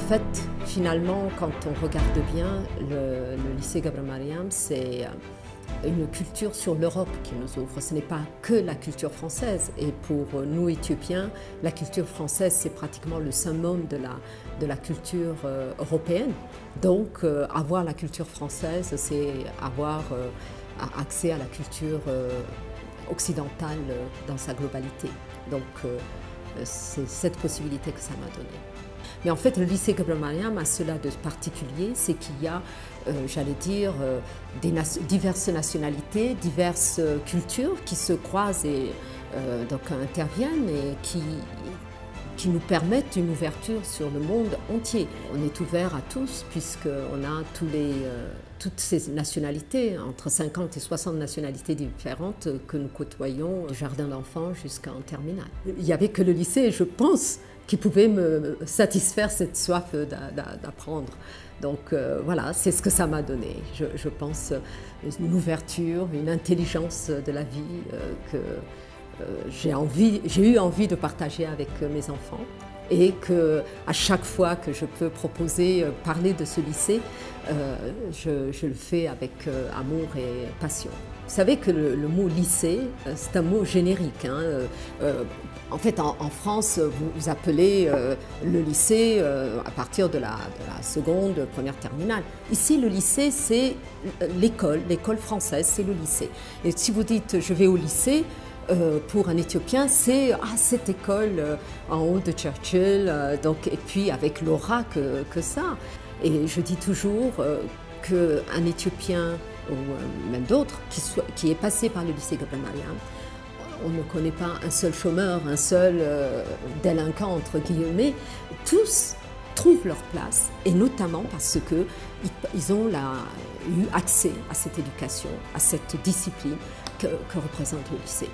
fait, finalement, quand on regarde bien, le lycée Gabra Mariam, c'est une culture sur l'Europe qui nous ouvre. Ce n'est pas que la culture française. Et pour nous, Éthiopiens, la culture française, c'est pratiquement le summum de la culture européenne. Donc, avoir la culture française, c'est avoir accès à la culture occidentale dans sa globalité. Donc, c'est cette possibilité que ça m'a donnée. Mais en fait, le lycée Gabra Mariam a cela de particulier, c'est qu'il y a, j'allais dire, diverses nationalités, diverses cultures qui se croisent et donc interviennent et qui nous permettent une ouverture sur le monde entier. On est ouvert à tous puisqu'on a toutes ces nationalités, entre 50 et 60 nationalités différentes que nous côtoyons du jardin d'enfants jusqu'en terminale. Il n'y avait que le lycée, je pense, qui pouvait me satisfaire cette soif d'apprendre. Donc voilà, c'est ce que ça m'a donné. Je pense une ouverture, une intelligence de la vie que j'ai eu envie de partager avec mes enfants et qu'à chaque fois que je peux proposer, parler de ce lycée, je le fais avec amour et passion. Vous savez que le mot lycée, c'est un mot générique. Hein. En fait, en France, vous appelez le lycée à partir de la seconde, première terminale. Ici, le lycée, c'est l'école française, c'est le lycée. Et si vous dites « je vais au lycée », pour un Éthiopien, c'est cette école en haut de Churchill, et puis avec l'aura que ça. Et je dis toujours qu'un Éthiopien, ou même d'autres, qui est passé par le lycée Gabra Mariam, on ne connaît pas un seul chômeur, un seul délinquant, entre guillemets. Tous trouvent leur place, et notamment parce qu'ils ont eu accès à cette éducation, à cette discipline que représente le lycée.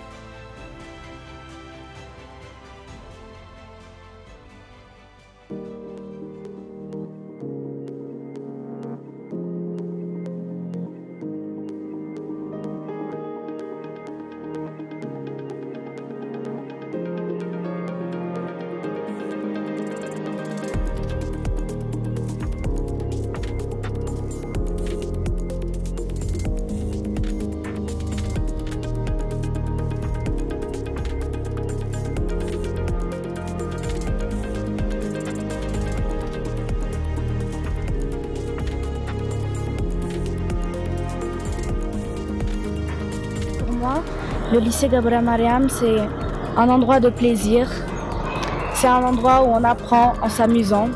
Le lycée Gabra Mariam, c'est un endroit de plaisir, c'est un endroit où on apprend en s'amusant,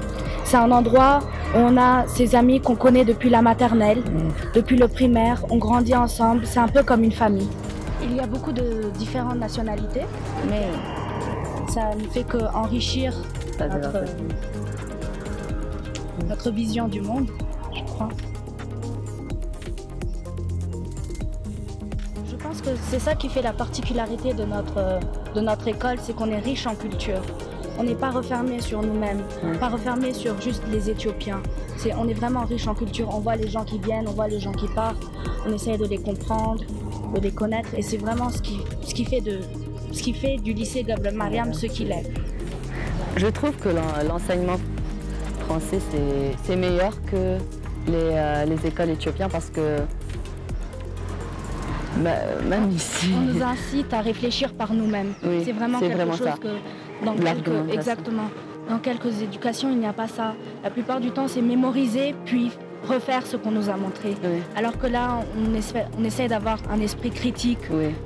c'est un endroit où on a ses amis qu'on connaît depuis la maternelle, depuis le primaire, on grandit ensemble, c'est un peu comme une famille. Il y a beaucoup de différentes nationalités, mais ça ne fait qu'enrichir notre vision du monde, je crois. Je pense que c'est ça qui fait la particularité de notre école, c'est qu'on est riche en culture. On n'est pas refermé sur nous-mêmes, pas refermé sur juste les Éthiopiens. On est vraiment riche en culture, on voit les gens qui viennent, on voit les gens qui partent, on essaye de les comprendre, de les connaître, et c'est vraiment ce qui fait du lycée Gabra Mariam ce qu'il est. Je trouve que l'enseignement français c'est meilleur que les écoles éthiopiennes parce que même ici... On nous incite à réfléchir par nous-mêmes. Oui, c'est vraiment quelque chose ça. que exactement. Dans quelques éducations, il n'y a pas ça. La plupart du temps, c'est mémoriser, puis refaire ce qu'on nous a montré. Oui. Alors que là, on essaie d'avoir un esprit critique,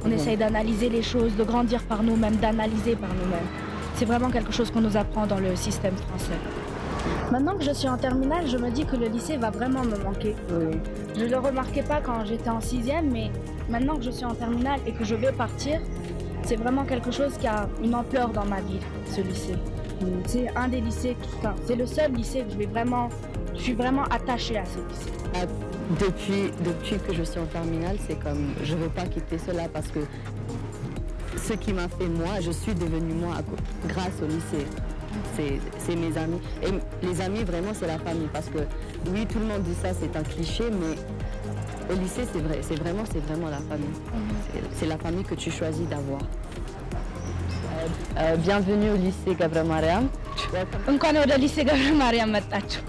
on essaie d'analyser les choses, de grandir par nous-mêmes, d'analyser par nous-mêmes. C'est vraiment quelque chose qu'on nous apprend dans le système français. Maintenant que je suis en terminale, je me dis que le lycée va vraiment me manquer. Oui. Je ne le remarquais pas quand j'étais en 6e, mais maintenant que je suis en terminale et que je veux partir, c'est vraiment quelque chose qui a une ampleur dans ma vie, ce lycée. C'est un des lycées, c'est le seul lycée que je suis vraiment attachée à ce lycée. Depuis que je suis en terminale, c'est comme, je ne veux pas quitter cela parce que ce qui m'a fait moi, je suis devenue moi grâce au lycée. C'est mes amis. Et les amis, vraiment, c'est la famille. Parce que, oui, tout le monde dit ça, c'est un cliché, mais au lycée, c'est vraiment la famille. C'est la famille que tu choisis d'avoir. bienvenue au lycée Gabra Mariam. እንኳን ወደ ሊሴ ገብረ ማርያም መጣችሁ።